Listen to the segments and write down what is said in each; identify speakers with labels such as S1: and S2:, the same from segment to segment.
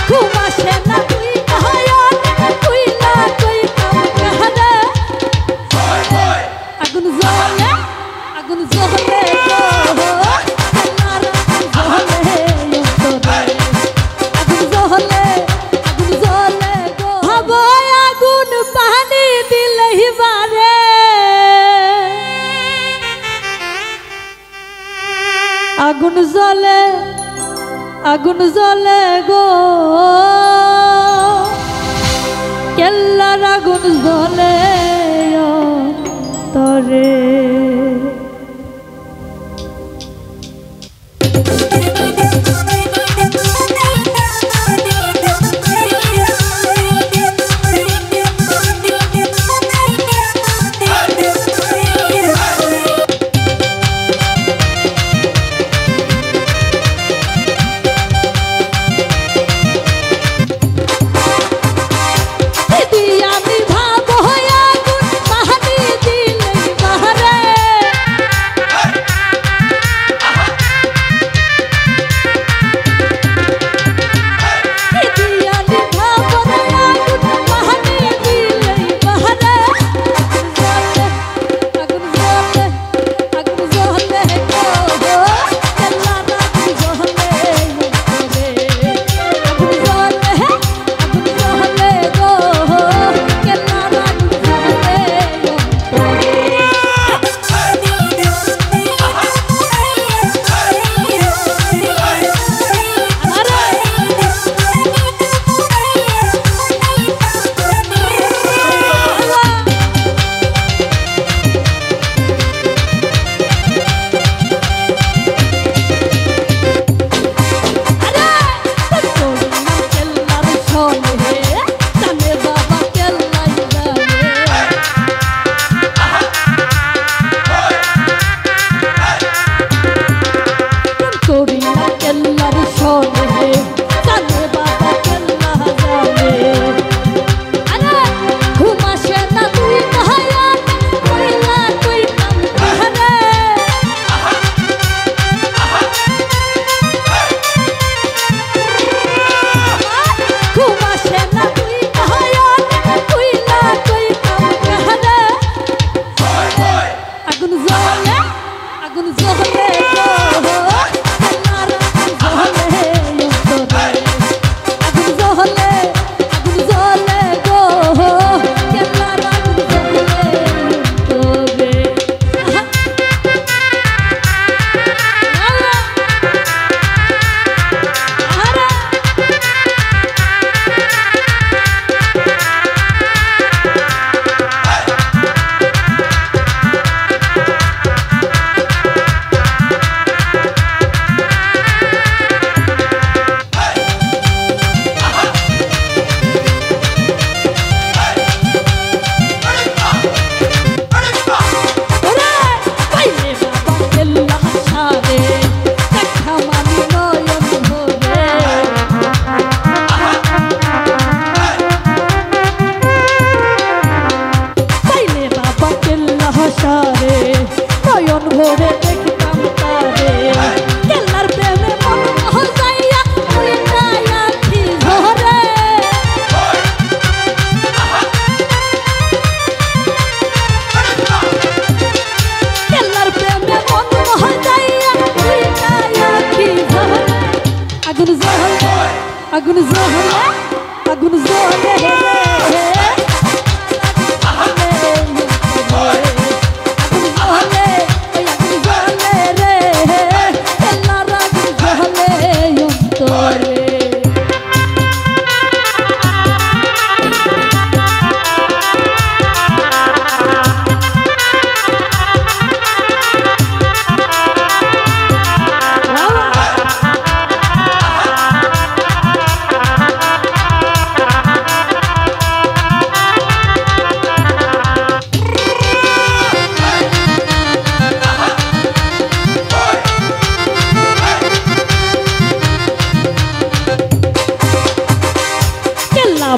S1: ঘুম আসে না তুই নয়ন কইলা কইতাম কারে আগুন জ্বলে আগুন জ্বলে গো আমার আগুন জ্বলে আগুন জ্বলে গো হবো আগুন পানি দিলেই বারে আগুন জ্বলে গো কেল্লার আগুন জ্বলে তরে আগুন জ্বলে আগুন জ্বলে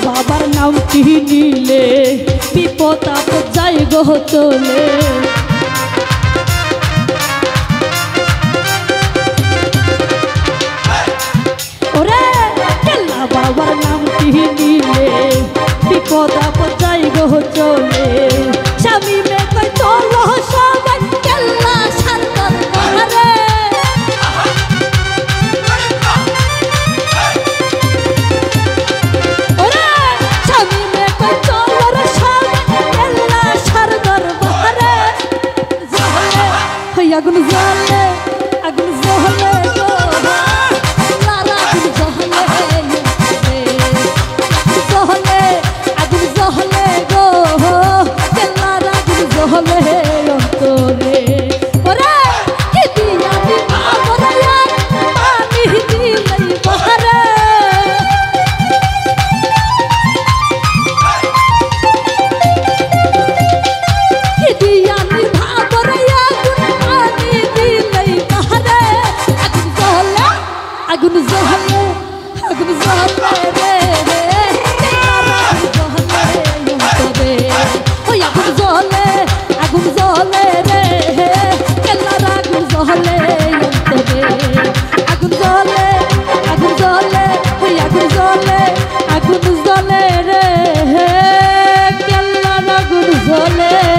S1: বাবার নাম কি নিলে বিপদ আপদ যাই গো চলে ওরে কেল্লা বাবার রে ওই আগুন জ্বলে রে কেল্লার আগুন জ্বলে অন্তরে আগুন জ্বলে ওই আগুন জ্বলে রে কেল্লার আগুন জ্বলে